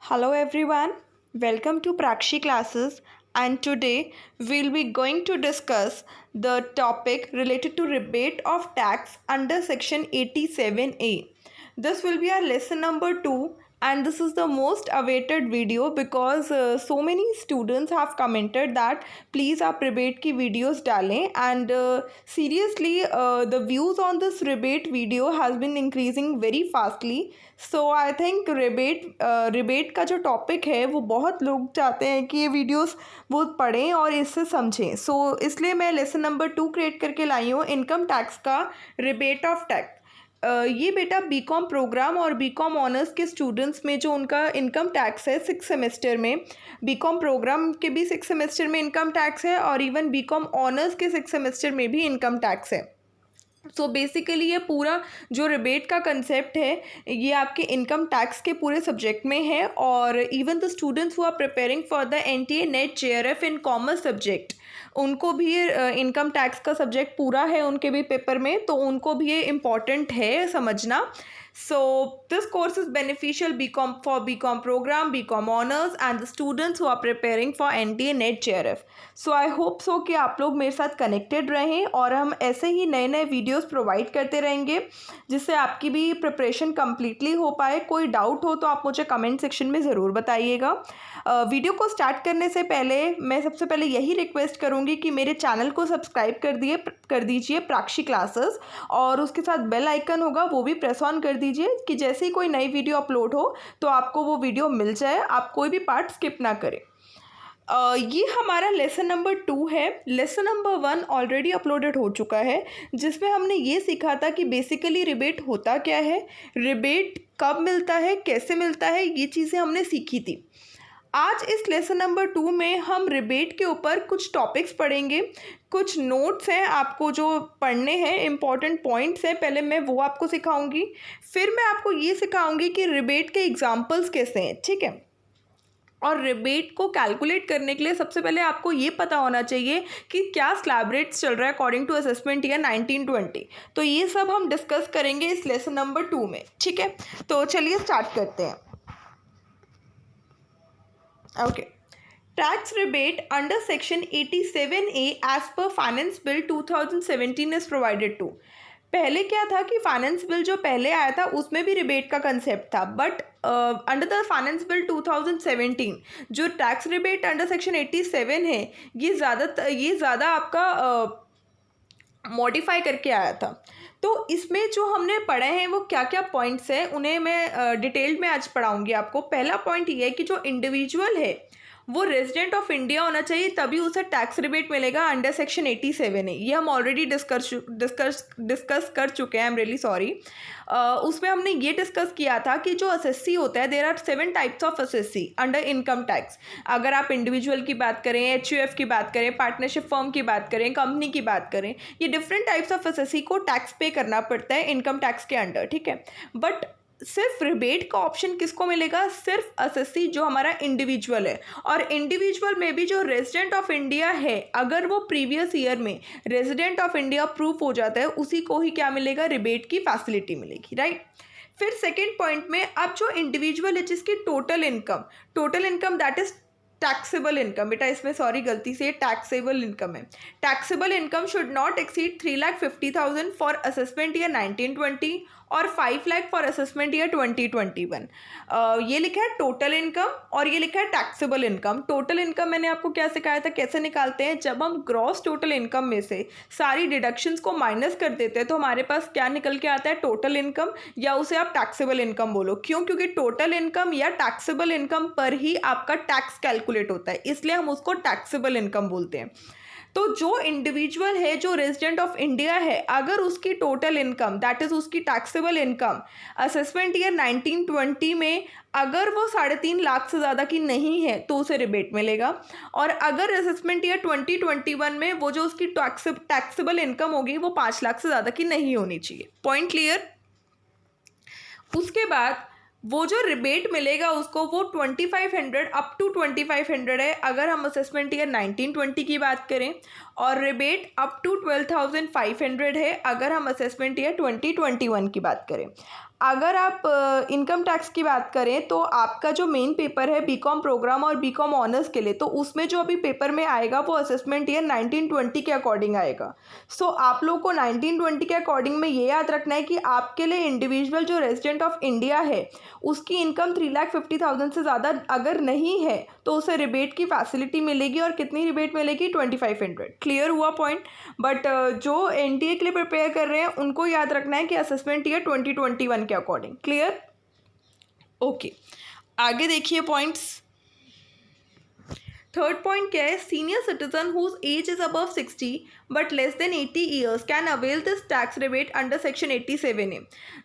Hello everyone, welcome to Prakshi classes, and today we'll be going to discuss the topic related to rebate of tax under section 87A. This will be our lesson number 2, and this is the most awaited video because so many students have commented that please आप rebate की videos डालें, and seriously the views on this rebate video has been increasing very fastly. So I think rebate का जो topic है वो बहुत लोग चाहते हैं कि ये वीडियोस वो पढ़ें और इससे समझें. सो इसलिए मैं लेसन नंबर 2 क्रिएट करके लाई हूँ इनकम टैक्स का रिबेट ऑफ टैक्स. ये बेटा बीकॉम प्रोग्राम और बीकॉम ऑनर्स के स्टूडेंट्स में जो उनका इनकम टैक्स है 6 सेमेस्टर में, बीकॉम प्रोग्राम के भी 6 सेमेस्टर में इनकम टैक्स है और इवन बीकॉम ऑनर्स के 6 सेमेस्टर में भी इनकम टैक्स है. सो बेसिकली ये पूरा जो रिबेट का कंसेप्ट है ये आपके इनकम टैक्स के पूरे सब्जेक्ट में है. और even the students who are preparing for the NTA NET JRF in commerce subject, उनको भी इनकम टैक्स का सब्जेक्ट पूरा है उनके भी पेपर में, तो उनको भी ये इम्पॉर्टेंट है समझना. So this course is beneficial for BCom program, BCom honors and the students who are preparing for NTA NET JRF. So I hope so कि आप लोग मेरे साथ कनेक्टेड रहें और हम ऐसे ही नए नए वीडियोस प्रोवाइड करते रहेंगे जिससे आपकी भी प्रिपरेशन कम्प्लीटली हो पाए. कोई डाउट हो तो आप मुझे कमेंट सेक्शन में ज़रूर बताइएगा. वीडियो को स्टार्ट करने से पहले मैं सबसे पहले यही रिक्वेस्ट करूँगी कि मेरे चैनल को सब्सक्राइब कर दीजिए प्राक्षी क्लासेस, और उसके साथ बेल आइकन होगा वो भी प्रेस ऑन कर दीजिए कि जैसे ही कोई नई वीडियो अपलोड हो तो आपको वो वीडियो मिल जाए, आप कोई भी पार्ट स्किप ना करें. ये हमारा लेसन नंबर 2 है. लेसन नंबर 1 ऑलरेडी अपलोडेड हो चुका है जिसमें हमने ये सीखा था कि बेसिकली रिबेट होता क्या है, रिबेट कब मिलता है, कैसे मिलता है, ये चीज़ें हमने सीखी थी. आज इस लेसन नंबर 2 में हम रिबेट के ऊपर कुछ टॉपिक्स पढ़ेंगे, कुछ नोट्स हैं आपको जो पढ़ने हैं, इंपॉर्टेंट पॉइंट्स हैं, पहले मैं वो आपको सिखाऊंगी, फिर मैं आपको ये सिखाऊंगी कि रिबेट के एग्जांपल्स कैसे हैं, ठीक है. और रिबेट को कैलकुलेट करने के लिए सबसे पहले आपको ये पता होना चाहिए कि क्या स्लैब रेट्स चल रहा है अकॉर्डिंग टू असेसमेंट ईयर 1920. तो ये सब हम डिस्कस करेंगे इस लेसन नंबर 2 में, ठीक है. तो चलिए स्टार्ट करते हैं. Okay. Tax rebate under section 87A as per Finance Bill 2017 is provided to. पहले क्या था कि फाइनेंस बिल जो पहले आया था उसमें भी रिबेट का कंसेप्ट था, but under the finance bill 2017 जो टैक्स रिबेट अंडर सेक्शन 87 है ये ज़्यादा आपका मॉडिफाई करके आया था. तो इसमें जो हमने पढ़े हैं वो क्या क्या पॉइंट्स हैं उन्हें मैं डिटेल्ड में आज पढ़ाऊंगी आपको. पहला पॉइंट ये है कि जो इंडिविजुअल है वो रेजिडेंट ऑफ इंडिया होना चाहिए तभी उसे टैक्स रिबेट मिलेगा अंडर सेक्शन 87 है. ये हम ऑलरेडी डिस्कस कर चुके हैं. I am really sorry. उसमें हमने ये डिस्कस किया था कि जो एसएससी होता है, there are 7 types of SSC under income tax. अगर आप इंडिविजुअल की बात करें, एचयूएफ की बात करें, पार्टनरशिप फर्म की बात करें, कंपनी की बात करें, ये डिफरेंट टाइप्स ऑफ एसएससी को टैक्स पे करना पड़ता है इनकम टैक्स के अंडर, ठीक है. बट सिर्फ रिबेट का ऑप्शन किसको मिलेगा, सिर्फ एसएससी जो हमारा इंडिविजुअल है. और इंडिविजुअल में भी जो रेजिडेंट ऑफ इंडिया है, अगर वो प्रीवियस ईयर में रेजिडेंट ऑफ इंडिया प्रूफ हो जाता है उसी को ही क्या मिलेगा, रिबेट की फैसिलिटी मिलेगी, राइट. फिर सेकेंड पॉइंट में अब जो इंडिविजुअल है जिसकी total income that is taxable income, बेटा इसमें सॉरी गलती से टैक्सेबल इनकम है. Taxable income should not exceed 3,50,000 for assessment year 1920 और 5 लाख फॉर असेसमेंट ईयर 2021. ये लिखा है टोटल इनकम और ये लिखा है टैक्सेबल इनकम. टोटल इनकम मैंने आपको क्या सिखाया था, कैसे निकालते हैं. जब हम ग्रॉस टोटल इनकम में से सारी डिडक्शंस को माइनस कर देते हैं तो हमारे पास क्या निकल के आता है, टोटल इनकम, या उसे आप टैक्सेबल इनकम बोलो. क्यों? क्योंकि टोटल इनकम या टैक्सेबल इनकम पर ही आपका टैक्स कैलकुलेट होता है, इसलिए हम उसको टैक्सेबल इनकम बोलते हैं. तो जो इंडिविजुअल है जो रेजिडेंट ऑफ इंडिया है, अगर उसकी टोटल इनकम दैट इज उसकी टैक्सेबल इनकम असेसमेंट ईयर 1920 में अगर वो 3.5 लाख से ज़्यादा की नहीं है तो उसे रिबेट मिलेगा. और अगर असेसमेंट ईयर 2021 में वो जो उसकी टैक्सेबल इनकम होगी वो 5 लाख से ज़्यादा की नहीं होनी चाहिए. Point clear. उसके बाद वो जो रिबेट मिलेगा उसको वो 2500 अप टू 2500 है अगर हम असेसमेंट ईयर 1920 की बात करें, और रिबेट अप टू 12,500 है अगर हम असेसमेंट ईयर 2021 की बात करें. अगर आप इनकम टैक्स की बात करें तो आपका जो मेन पेपर है बीकॉम प्रोग्राम और बीकॉम ऑनर्स के लिए, तो उसमें जो अभी पेपर में आएगा वो असेसमेंट ईयर 1920 के अकॉर्डिंग आएगा। सो आप लोग को 1920 के अकॉर्डिंग में ये याद रखना है कि आपके लिए इंडिविजुअल जो रेजिडेंट ऑफ इंडिया है उसकी इनकम 3,50,000 से ज़्यादा अगर नहीं है तो उसे रिबेट की फैसिलिटी मिलेगी। और कितनी रिबेट मिलेगी? 2500। क्लियर हुआ पॉइंट? बट जो एनटीए के लिए प्रिपेयर कर रहे हैं उनको याद रखना है कि असेसमेंट ईयर 2021 के अकॉर्डिंग। क्लियर? ओके, आगे देखिए पॉइंट्स। थर्ड पॉइंट क्या है? Senior citizen whose age is above 60 but less than 80 years can avail this tax rebate under section 87A।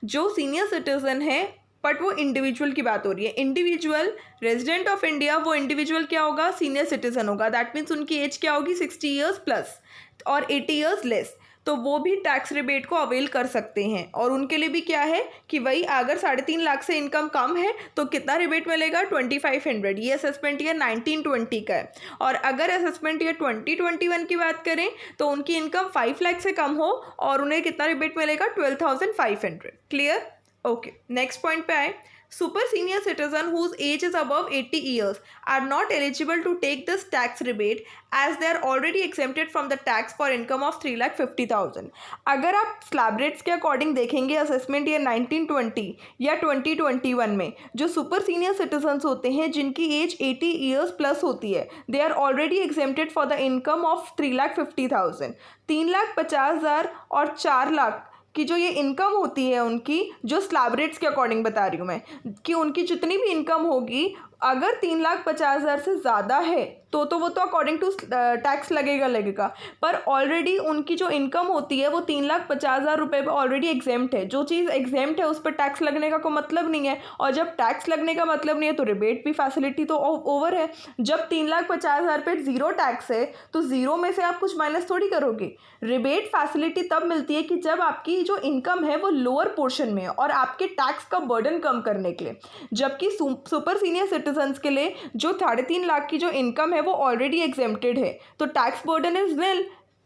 जो सीनियर सिटीजन है, बट वो इंडिविजुअल की बात हो रही है, इंडिविजुअल रेजिडेंट ऑफ इंडिया, वो इंडिविजुअल क्या होगा? सीनियर सिटीजन होगा। दैट मीन्स उनकी एज क्या होगी? 60 ईयर्स प्लस और 80 ईयर्स लेस, तो वो भी टैक्स रिबेट को अवेल कर सकते हैं। और उनके लिए भी क्या है कि वही अगर 3.5 लाख से इनकम कम है तो कितना रिबेट मिलेगा? 2500। ये असेसमेंट ईयर 1920 का है। और अगर असेसमेंट ईयर 2021 की बात करें तो उनकी इनकम 5 लाख से कम हो और उन्हें कितना रिबेट मिलेगा? 12,500। क्लियर? ओके, नेक्स्ट पॉइंट पे आए। Super senior citizen whose age is above 80 years are not eligible to take this tax rebate as they are already exempted from the tax for income of 3,50,000। अगर आप slab rates के according देखेंगे assessment year 1920 या 2021 में, जो super senior citizens होते हैं जिनकी एज 80 ईयर्स प्लस होती है, they are already exempted for the income of 3,50,000। 3,50,000 और 4 लाख कि जो ये इनकम होती है उनकी, जो स्लैब रेट्स के अकॉर्डिंग बता रही हूँ मैं, कि उनकी जितनी भी इनकम होगी अगर 3,50,000 से ज़्यादा है तो वो तो अकॉर्डिंग टू टैक्स लगेगा। पर ऑलरेडी उनकी जो इनकम होती है वो 3,50,000 रुपये पर ऑलरेडी एग्जेम्प्ट है। जो चीज़ एग्जेम्प्ट है उस पर टैक्स लगने का कोई मतलब नहीं है, और जब टैक्स लगने का मतलब नहीं है तो रिबेट भी फैसिलिटी तो ओवर है। जब 3,50,000 पे ज़ीरो टैक्स है तो ज़ीरो में से आप कुछ माइनस थोड़ी करोगे। रिबेट फैसिलिटी तब मिलती है कि जब आपकी जो इनकम है वो लोअर पोर्शन में है और आपके टैक्स का बर्डन कम करने के लिए। जबकि सुपर सीनियर सिटीजन्स के लिए जो 3.5 लाख की जो इनकम है वो ऑलरेडी एग्जेम्प्टेड है, तो टैक्स बर्डन इज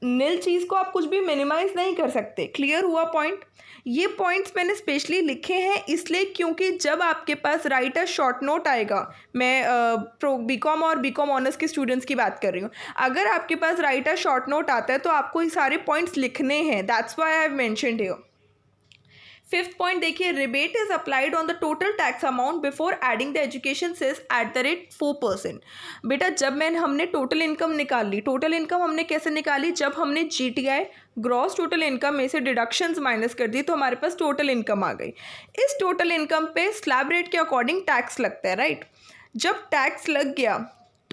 नील चीज़ को आप कुछ भी मिनिमाइज नहीं कर सकते। क्लियर हुआ पॉइंट? ये पॉइंट्स मैंने स्पेशली लिखे हैं इसलिए क्योंकि जब आपके पास राइट अ शॉर्ट नोट आएगा, मैं बीकॉम और बीकॉम ऑनर्स के स्टूडेंट्स की बात कर रही हूँ, अगर आपके पास राइट अ शॉर्ट नोट आता है तो आपको ये सारे पॉइंट्स लिखने हैं। That's why I have mentioned here. Fifth point देखिए, rebate is applied on the total tax amount before adding the education cess at the rate 4%। बेटा जब हमने टोटल इनकम निकाल ली, टोटल इनकम हमने कैसे निकाली? जब हमने GTI ग्रॉस टोटल इनकम में से डिडक्शंस माइनस कर दी तो हमारे पास टोटल इनकम आ गई। इस टोटल इनकम पे स्लैब रेट के अकॉर्डिंग टैक्स लगता है, राइट? जब टैक्स लग गया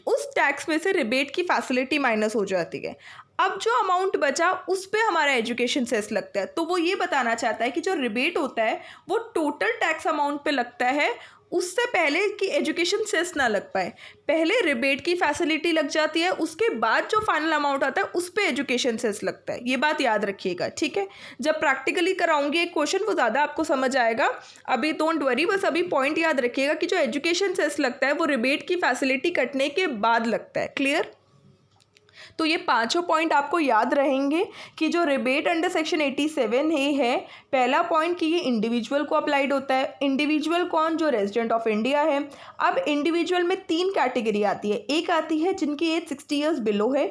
उस टैक्स में से रिबेट की फैसिलिटी माइनस हो जाती है। अब जो अमाउंट बचा उस पे हमारा एजुकेशन सेस लगता है। तो वो ये बताना चाहता है कि जो रिबेट होता है वो टोटल टैक्स अमाउंट पे लगता है, उससे पहले कि एजुकेशन सेस ना लग पाए। पहले रिबेट की फैसिलिटी लग जाती है, उसके बाद जो फाइनल अमाउंट आता है उस पे एजुकेशन सेस लगता है। ये बात याद रखिएगा, ठीक है? जब प्रैक्टिकली कराऊंगी एक क्वेश्चन वो ज़्यादा आपको समझ आएगा। अभी डोंट वरी, बस अभी पॉइंट याद रखिएगा कि जो एजुकेशन सेस लगता है वो रिबेट की फैसिलिटी कटने के बाद लगता है। क्लियर? तो ये पांचों पॉइंट आपको याद रहेंगे कि जो रिबेट अंडर सेक्शन 87A है, पहला पॉइंट कि ये इंडिविजुअल को अप्लाइड होता है। इंडिविजुअल कौन? जो रेजिडेंट ऑफ इंडिया है। अब इंडिविजुअल में 3 कैटेगरी आती है। एक आती है जिनकी एज 60 ईयर्स बिलो है,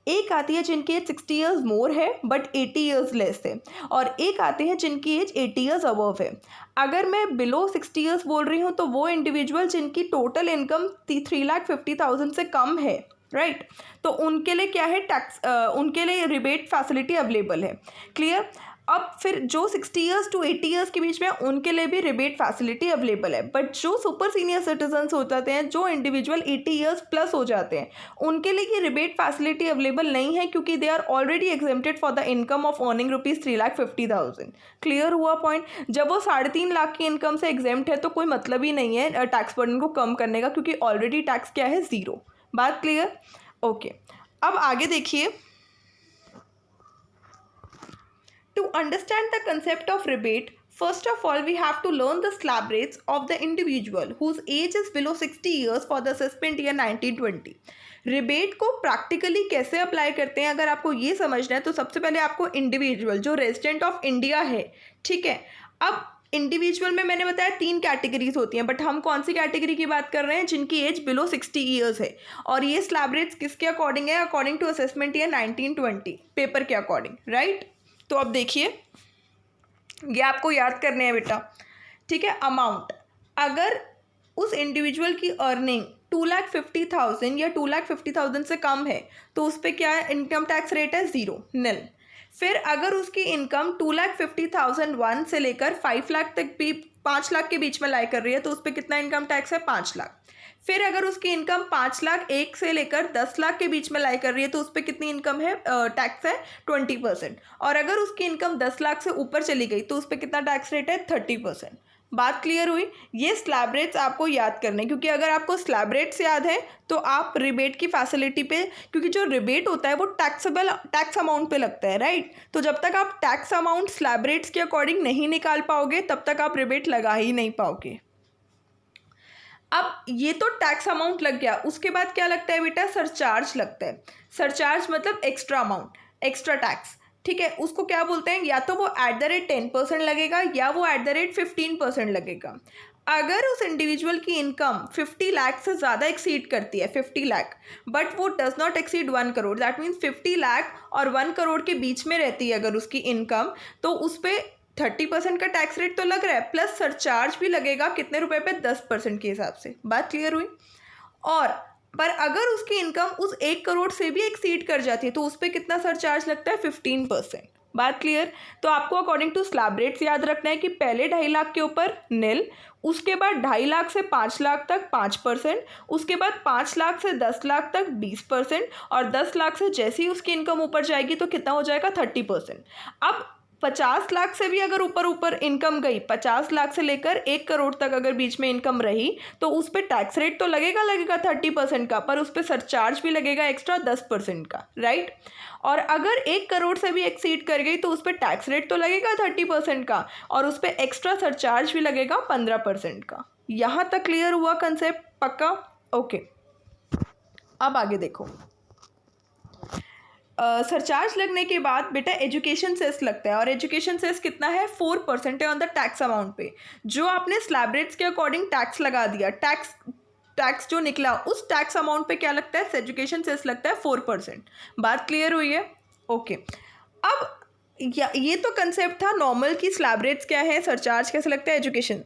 एक आती है जिनकी एज 60 ईयर्स मोर है बट 80 ईयर्स लेस है, और एक आते हैं जिनकी एज 80 ईयर्स अबव है। अगर मैं बिलो 60 ईयर्स बोल रही हूँ तो वो इंडिविजुअल जिनकी टोटल इनकम 3,50,000 से कम है, राइट? तो उनके लिए क्या है? टैक्स उनके लिए रिबेट फैसिलिटी अवेलेबल है। क्लियर? अब फिर जो 60 ईयर्स टू 80 ईयर्स के बीच में उनके लिए भी रिबेट फैसिलिटी अवेलेबल है। बट जो सुपर सीनियर सिटीजन्स हो जाते हैं, जो इंडिविजुअल 80 ईयर्स प्लस हो जाते हैं, उनके लिए ये रिबेट फैसिलिटी अवेलेबल नहीं है क्योंकि they are already exempted for the income of earning rupees 3,50,000। Clear हुआ पॉइंट? जब वो 3.5 लाख की इनकम से एग्जेम्प्ट है तो कोई मतलब ही नहीं है टैक्स बर्डन को कम करने का, क्योंकि ऑलरेडी टैक्स क्या है? ज़ीरो। बात क्लियर? ओके, अब आगे देखिए। To understand the concept of rebate, first of all we have to learn the slab rates of the individual whose age is below 60 years for the assessment year 1920। Rebate को practically कैसे apply करते हैं अगर आपको ये समझना है तो सबसे पहले आपको इंडिविजुअल जो रेजिडेंट ऑफ इंडिया है, ठीक है? अब इंडिविजुअल में मैंने बताया 3 कैटेगरीज होती हैं, बट हम कौन सी कैटेगरी की बात कर रहे हैं? जिनकी एज बिलो 60 ईयर्स है। और ये स्लैब रेट्स किसके अकॉर्डिंग है? According to assessment year 1920 paper के अकॉर्डिंग, राइट। तो अब देखिए, ये आपको याद करने हैं बेटा, ठीक है। अमाउंट, अगर उस इंडिविजुअल की अर्निंग 2,50,000 या 2,50,000 से कम है तो उस पर क्या इनकम टैक्स रेट है? 0, निल। फिर अगर उसकी इनकम 2,50,001 से लेकर 5 लाख तक भी 5 लाख के बीच में लाई कर रही है तो उस पर कितना इनकम टैक्स है? 5 लाख। फिर अगर उसकी इनकम 5 लाख 1 से लेकर 10 लाख के बीच में लाई कर रही है तो उस पर कितनी इनकम है? टैक्स है 20%। और अगर उसकी इनकम 10 लाख से ऊपर चली गई तो उस पर कितना टैक्स रेट है? 30%। बात क्लियर हुई? ये स्लैब रेट्स आपको याद करने, क्योंकि अगर आपको स्लैब रेट्स याद है तो आप रिबेट की फैसिलिटी पे, क्योंकि जो रिबेट होता है वो टैक्स अमाउंट पे लगता है, राइट। तो जब तक आप टैक्स अमाउंट स्लैब रेट्स के अकॉर्डिंग नहीं निकाल पाओगे तब तक आप रिबेट लगा ही नहीं पाओगे। अब ये तो टैक्स अमाउंट लग गया, उसके बाद क्या लगता है बेटा? सरचार्ज लगता है। सरचार्ज मतलब एक्स्ट्रा अमाउंट, एक्स्ट्रा टैक्स, ठीक है। उसको क्या बोलते हैं? या तो वो @10% लगेगा या वो @15% लगेगा। अगर उस इंडिविजुअल की इनकम 50 लाख से ज़्यादा एक्सीड करती है, 50 लाख, बट वो does not exceed 1 crore, that means 50 lakh और 1 करोड़ के बीच में रहती है अगर उसकी इनकम, तो उस पर 30% का टैक्स रेट तो लग रहा है, प्लस सरचार्ज भी लगेगा। कितने रुपए पे? 10% के हिसाब से। बात क्लियर हुई? और पर अगर उसकी इनकम उस 1 करोड़ से भी एक्सीड कर जाती है तो उस पर कितना सरचार्ज लगता है? 15%। बात क्लियर? तो आपको अकॉर्डिंग टू स्लैब रेट्स याद रखना है कि पहले 2.5 लाख के ऊपर निल, उसके बाद 2.5 लाख से 5 लाख तक 5%, उसके बाद 5 लाख से 10 लाख तक 20%, और 10 लाख से जैसे ही उसकी इनकम ऊपर जाएगी तो कितना हो जाएगा? 30%। अब 50 लाख से भी अगर ऊपर इनकम गई, 50 लाख से लेकर 1 करोड़ तक अगर बीच में इनकम रही तो उस पर टैक्स रेट तो लगेगा 30% का, पर उस पर सरचार्ज भी लगेगा एक्स्ट्रा 10% का, राइट। और अगर 1 करोड़ से भी एक्सीड कर गई तो उस पर टैक्स रेट तो लगेगा 30% का और उस पर एक्स्ट्रा सरचार्ज भी लगेगा 15% का। यहाँ तक क्लियर हुआ कंसेप्ट? पक्का? ओके। अब आगे देखो, सरचार्ज लगने के बाद बेटा एजुकेशन सेस लगता है, और एजुकेशन सेस कितना है? 4% है ऑन द टैक्स अमाउंट पे। जो आपने स्लैब रेट्स के अकॉर्डिंग टैक्स लगा दिया, टैक्स जो निकला उस टैक्स अमाउंट पे क्या लगता है? एजुकेशन सेस लगता है 4%। बात क्लियर हुई है? ओके। अब ये तो कंसेप्ट था नॉर्मल की स्लैब रेट्स क्या है, सरचार्ज कैसे लगता है, एजुकेशन।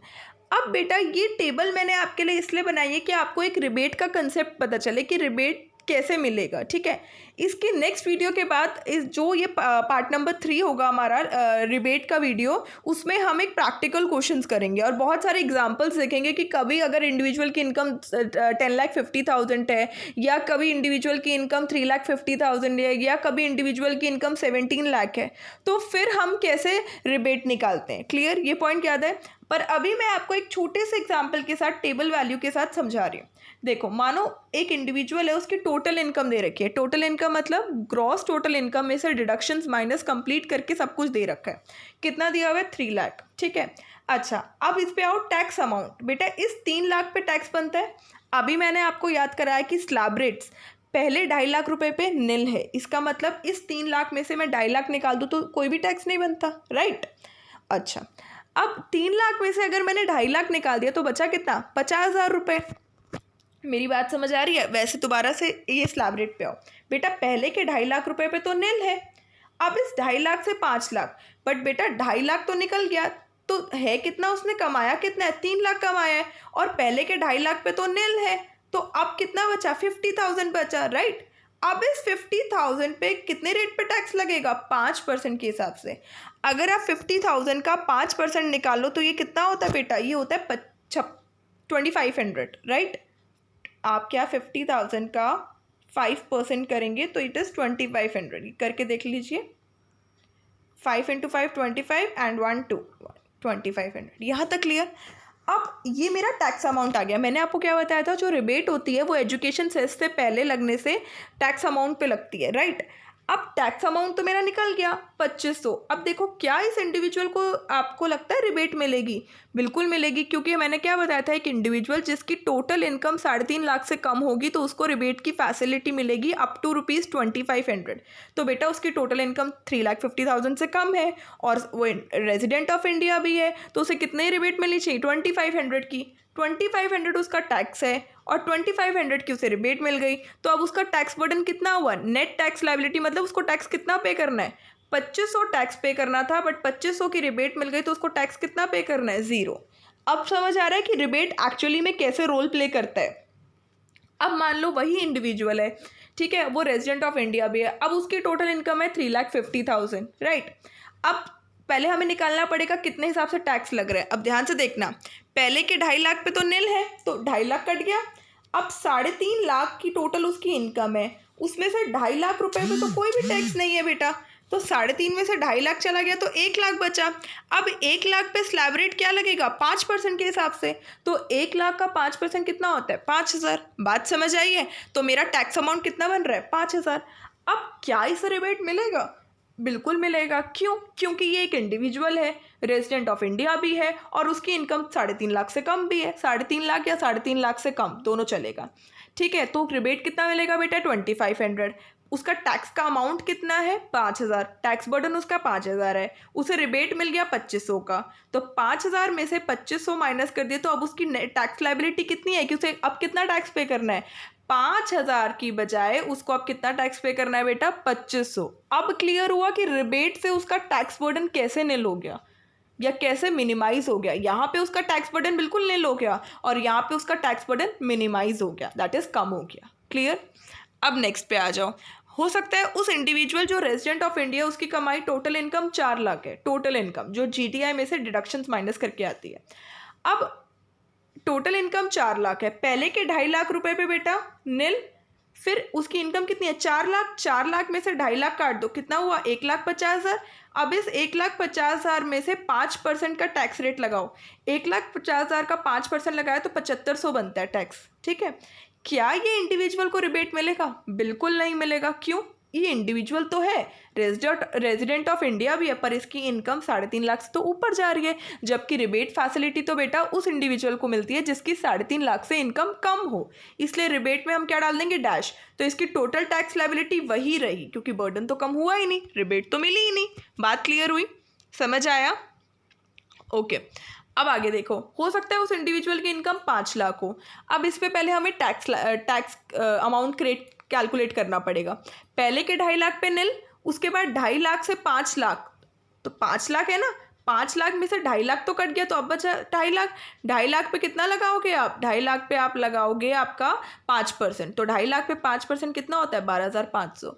अब बेटा ये टेबल मैंने आपके लिए इसलिए बनाई है कि आपको एक रिबेट का कंसेप्ट पता चले कि रिबेट कैसे मिलेगा, ठीक है। इसके नेक्स्ट वीडियो के बाद जो ये पार्ट नंबर 3 होगा हमारा रिबेट का वीडियो, उसमें हम एक प्रैक्टिकल क्वेश्चंस करेंगे और बहुत सारे एग्जांपल्स देखेंगे कि कभी अगर इंडिविजुअल की इनकम 10,50,000 है, या कभी इंडिविजुअल की इनकम 3,50,000 है, या कभी इंडिविजुअल की इनकम 17 लाख है, तो फिर हम कैसे रिबेट निकालते हैं। क्लियर? ये पॉइंट याद है? पर अभी मैं आपको एक छोटे से एग्जाम्पल के साथ टेबल वैल्यू के साथ समझा रही हूँ। देखो, मानो एक इंडिविजुअल है, उसकी टोटल इनकम दे रखी है। टोटल इनकम मतलब ग्रॉस टोटल इनकम में से डिडक्शंस माइनस कंप्लीट करके सब कुछ दे रखा है। कितना दिया हुआ है? 3 लाख, ठीक है। अच्छा, अब इस पे आओ टैक्स अमाउंट। बेटा इस 3 लाख पे टैक्स बनता है। अभी मैंने आपको याद कराया कि स्लैब रेट्स पहले 2.5 लाख रुपए पे निल है, इसका मतलब इस 3 लाख में से मैं 2.5 लाख निकाल दूँ तो कोई भी टैक्स नहीं बनता, राइट। अच्छा, अब 3 लाख में से अगर मैंने 2.5 लाख निकाल दिया तो बचा कितना? 50,000 रुपये। मेरी बात समझ आ रही है? वैसे दोबारा से ये स्लैब रेट पे आओ। बेटा पहले के 2.5 लाख रुपए पे तो निल है, अब इस 2.5 लाख से 5 लाख, बट बेटा 2.5 लाख तो निकल गया, तो है कितना? उसने कमाया कितना है? 3 लाख कमाया है, और पहले के 2.5 लाख पे तो निल है, तो अब कितना बचा? 50,000 बचा, राइट। अब इस 50,000 पे कितने रेट पे टैक्स लगेगा? 5% के हिसाब से। अगर आप 50,000 का 5% निकालो तो ये कितना होता है बेटा? ये होता है 2500, राइट। आप क्या 50,000 का 5% करेंगे तो इट इज़ 2500। करके देख लीजिए, 5 × 5 25 एंड 1 2 2500। यहाँ तक क्लियर? अब ये मेरा टैक्स अमाउंट आ गया। मैंने आपको क्या बताया था? जो रिबेट होती है वो एजुकेशन सेस से पहले लगने से टैक्स अमाउंट पे लगती है, राइट। अब टैक्स अमाउंट तो मेरा निकल गया, 2500। अब देखो क्या इस इंडिविजुअल को आपको लगता है रिबेट मिलेगी? बिल्कुल मिलेगी, क्योंकि मैंने क्या बताया था, एक इंडिविजुअल जिसकी टोटल इनकम 3.5 लाख से कम होगी तो उसको रिबेट की फैसिलिटी मिलेगी अप टू ₹2500। तो बेटा उसकी टोटल इनकम 3,50,000 से कम है और वो रेजिडेंट ऑफ इंडिया भी है, तो उसे कितने रिबेट मिलनी चाहिए? 2500 की। 2500 उसका टैक्स है और 2500 की उसे रिबेट मिल गई, तो अब उसका टैक्स बर्डन कितना हुआ? नेट टैक्स लायबिलिटी, मतलब उसको टैक्स कितना पे करना है? 2500 टैक्स पे करना था, बट 2500 की रिबेट मिल गई तो उसको टैक्स कितना पे करना है? 0। अब समझ आ रहा है कि रिबेट एक्चुअली में कैसे रोल प्ले करता है। अब मान लो वही इंडिविजुअल है, ठीक है, वो रेजिडेंट ऑफ इंडिया भी है, अब उसकी टोटल इनकम है 3,50,000, राइट। अब पहले हमें निकालना पड़ेगा कितने हिसाब से टैक्स लग रहा है। अब ध्यान से देखना, पहले के 2.5 लाख पे तो निल है, तो 2.5 लाख कट गया। अब 3.5 लाख की टोटल उसकी इनकम है, उसमें से 2.5 लाख रुपए पे तो कोई भी टैक्स नहीं है बेटा, तो 3.5 में से 2.5 लाख चला गया तो 1 लाख बचा। अब 1 लाख पे स्लैब रेट क्या लगेगा? 5% के हिसाब से। तो 1 लाख का 5% कितना होता है? 5,000। बात समझ आई है? तो मेरा टैक्स अमाउंट कितना बन रहा है? 5,000। अब क्या इसे रिबेट मिलेगा? बिल्कुल मिलेगा। क्यों? क्योंकि ये एक इंडिविजुअल है, रेजिडेंट ऑफ इंडिया भी है और उसकी इनकम 3.5 लाख से कम भी है। 3.5 लाख या 3.5 लाख से कम दोनों चलेगा, ठीक है। तो रिबेट कितना मिलेगा बेटा? 2500। उसका टैक्स का अमाउंट कितना है? 5,000। टैक्स बर्डन उसका 5,000 है, उसे रिबेट मिल गया 2500 का। तो 5,000 में से 2500 माइनस कर दिए तो अब उसकी टैक्स लायबिलिटी कितनी है कि उसे अब कितना टैक्स पे करना है? 5,000 की बजाय उसको अब कितना टैक्स पे करना है बेटा? 2500। अब क्लियर हुआ कि रिबेट से उसका टैक्स बर्डन कैसे निल हो गया या कैसे मिनिमाइज हो गया। यहाँ पे उसका टैक्स बर्डन बिल्कुल निल हो गया और यहाँ पे उसका टैक्स बर्डन मिनिमाइज हो गया, दैट इज कम हो गया। क्लियर? अब नेक्स्ट पे आ जाओ। हो सकता है उस इंडिविजुअल जो रेजिडेंट ऑफ इंडिया, उसकी कमाई टोटल इनकम 4 लाख है, टोटल इनकम जो जीटीआई में से डिडक्शंस माइनस करके आती है। अब टोटल इनकम 4 लाख है, पहले के 2.5 लाख रुपए पे बेटा निल, फिर उसकी इनकम कितनी है? 4 लाख। 4 लाख में से 2.5 लाख काट दो, कितना हुआ? 1,50,000। अब इस 1,50,000 में से 5% का टैक्स रेट लगाओ। 1,50,000 का 5% लगाया तो 7,500 बनता है टैक्स, ठीक है। क्या ये इंडिविजुअल को रिबेट मिलेगा? बिल्कुल नहीं मिलेगा। क्यों? ये इंडिविजुअल तो है, रेजिडेंट ऑफ इंडिया भी है, पर इसकी इनकम 3.5 लाख से तो ऊपर जा रही है, जबकि रिबेट फैसिलिटी तो बेटा उस इंडिविजुअल को मिलती है जिसकी 3.5 लाख से इनकम कम हो। इसलिए रिबेट में हम क्या डाल देंगे? डैश। तो इसकी टोटल टैक्स लायबिलिटी वही रही, क्योंकि बर्डन तो कम हुआ ही नहीं, रिबेट तो मिली ही नहीं। बात क्लियर हुई? समझ आया? ओके। अब आगे देखो, हो सकता है उस इंडिविजुअल की इनकम 5 लाख हो। अब इस पे पहले हमें टैक्स अमाउंट कैलकुलेट करना पड़ेगा। पहले के 2.5 लाख पे निल, उसके बाद 2.5 लाख से 5 लाख, तो 5 लाख है ना, 5 लाख में से 2.5 लाख तो कट गया, तो अब बचा 2.5 लाख। 2.5 लाख पे कितना लगाओगे आप? 2.5 लाख पे आप लगाओगे आपका 5%, तो 2.5 लाख पे 5% कितना होता है? 12,500।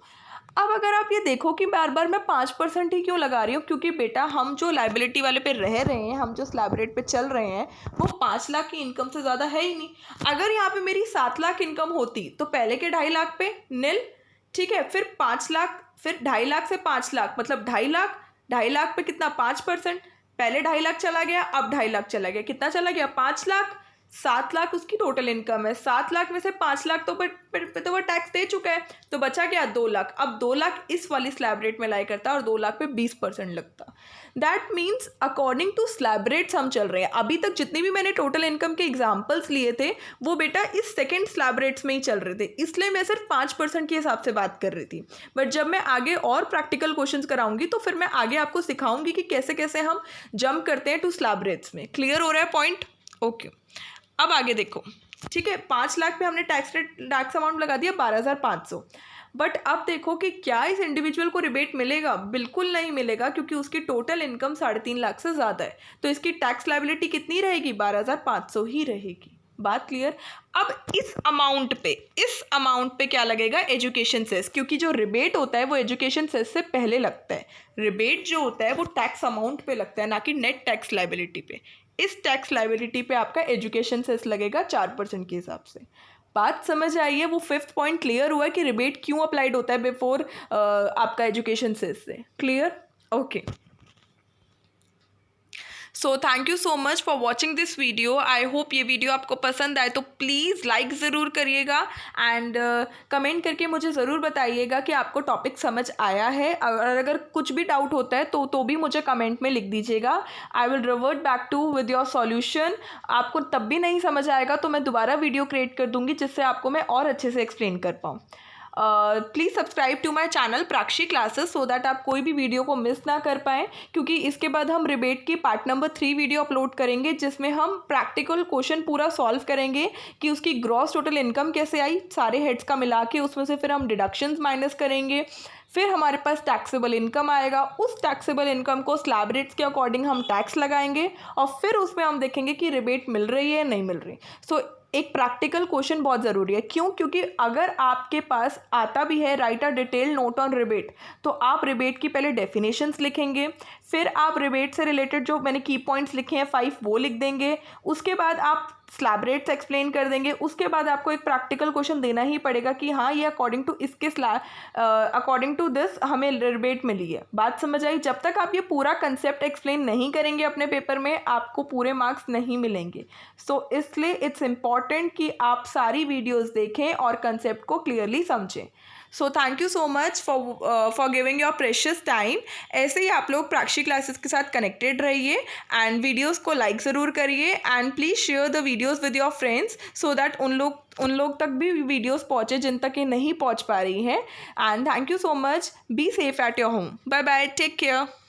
अब अगर आप ये देखो कि बार बार मैं 5% ही क्यों लगा रही हूँ, क्योंकि बेटा हम जो लाइबिलिटी वाले पे रह रहे हैं, हम जो स्लैब रेट पे चल रहे हैं, वो 5 लाख की इनकम से ज़्यादा है ही नहीं। अगर यहाँ पे मेरी 7 लाख इनकम होती तो पहले के 2.5 लाख पे निल, ठीक है, फिर 5 लाख, फिर 2.5 लाख से 5 लाख मतलब 2.5 लाख। 2.5 लाख पे कितना? 5%। पहले 2.5 लाख चला गया, अब 2.5 लाख चला गया, कितना चला गया? 5 लाख। 7 लाख उसकी टोटल इनकम है, 7 लाख में से 5 लाख तो वो टैक्स दे चुका है, तो बचा क्या? 2 लाख। अब 2 लाख इस वाली स्लैब रेट में लाई करता और 2 लाख पे 20% लगता। That means according to slab rates हम चल रहे हैं। अभी तक जितनी भी मैंने टोटल इनकम के एग्जाम्पल्स लिए थे वो बेटा इस सेकेंड स्लैब रेट्स में ही चल रहे थे, इसलिए मैं सिर्फ 5% के हिसाब से बात कर रही थी। बट जब मैं आगे और प्रैक्टिकल क्वेश्चन कराऊंगी तो फिर मैं आगे आपको सिखाऊंगी कि कैसे कैसे हम जंप करते हैं टू स्लैब रेट्स में। क्लियर हो रहा है पॉइंट? ओके। अब आगे देखो, ठीक है, 5 लाख पे हमने टैक्स अमाउंट लगा दिया 12,500। बट अब देखो कि क्या इस इंडिविजुअल को रिबेट मिलेगा? बिल्कुल नहीं मिलेगा, क्योंकि उसकी टोटल इनकम 3.5 लाख से ज़्यादा है, तो इसकी टैक्स लायबिलिटी कितनी रहेगी? 12,500 ही रहेगी। बात क्लियर? अब इस अमाउंट पे क्या लगेगा? एजुकेशन सेस, क्योंकि जो रिबेट होता है वो एजुकेशन सेस से पहले लगता है। रिबेट जो होता है वो टैक्स अमाउंट पे लगता है, ना कि नेट टैक्स लायबिलिटी पे। इस टैक्स लायबिलिटी पे आपका एजुकेशन सेस लगेगा 4% के हिसाब से। बात समझ आई है? वो 5th पॉइंट क्लियर हुआ है कि रिबेट क्यों अप्लाइड होता है बिफोर आपका एजुकेशन सेस से। Clear? Okay. So thank you so much for watching this video. I hope ये वीडियो आपको पसंद आए तो प्लीज़ लाइक ज़रूर करिएगा एंड कमेंट करके मुझे ज़रूर बताइएगा कि आपको टॉपिक समझ आया है। और अगर कुछ भी डाउट होता है तो भी मुझे कमेंट में लिख दीजिएगा। I will revert back to with your solution. आपको तब भी नहीं समझ आएगा तो मैं दोबारा वीडियो क्रिएट कर दूँगी जिससे आपको मैं और अच्छे से एक्सप्लेन कर पाऊँ। Please subscribe to my channel Prakshi classes so that आप कोई भी वीडियो को मिस ना कर पाएँ, क्योंकि इसके बाद हम रिबेट की पार्ट नंबर 3 वीडियो अपलोड करेंगे जिसमें हम प्रैक्टिकल क्वेश्चन पूरा सॉल्व करेंगे कि उसकी ग्रॉस टोटल इनकम कैसे आई सारे हेड्स का मिला के, उसमें से फिर हम डिडक्शंस माइनस करेंगे, फिर हमारे पास टैक्सेबल इनकम आएगा, उस टैक्सेबल इनकम को स्लैब रेट्स के अकॉर्डिंग हम टैक्स लगाएंगे और फिर उसमें हम देखेंगे कि रिबेट मिल रही है नहीं मिल रही। सो एक प्रैक्टिकल क्वेश्चन बहुत ज़रूरी है। क्यों? क्योंकि अगर आपके पास आता भी है right a detail note on rebate, तो आप रिबेट की पहले डेफिनेशंस लिखेंगे, फिर आप रिबेट से रिलेटेड जो मैंने की पॉइंट्स लिखे हैं 5 वो लिख देंगे, उसके बाद आप स्लैब रेट्स एक्सप्लेन कर देंगे, उसके बाद आपको एक प्रैक्टिकल क्वेश्चन देना ही पड़ेगा कि हाँ ये अकॉर्डिंग टू दिस हमें रिबेट मिली है। बात समझ आई? जब तक आप ये पूरा कंसेप्ट एक्सप्लेन नहीं करेंगे अपने पेपर में आपको पूरे मार्क्स नहीं मिलेंगे। सो इसलिए इट्स इम्पॉर्टेंट कि आप सारी वीडियोज़ देखें और कंसेप्ट को क्लियरली समझें। So thank you so much for giving your precious time. ऐसे ही आप लोग प्राक्षी क्लासेस के साथ कनेक्टेड रहिए एंड वीडियोस को लाइक ज़रूर करिए and please share the videos with your friends so that उन लोग तक भी वीडियोस पहुँचे जिन तक ये नहीं पहुँच पा रही हैं। And thank you so much. Be safe at your home. Bye bye, take care.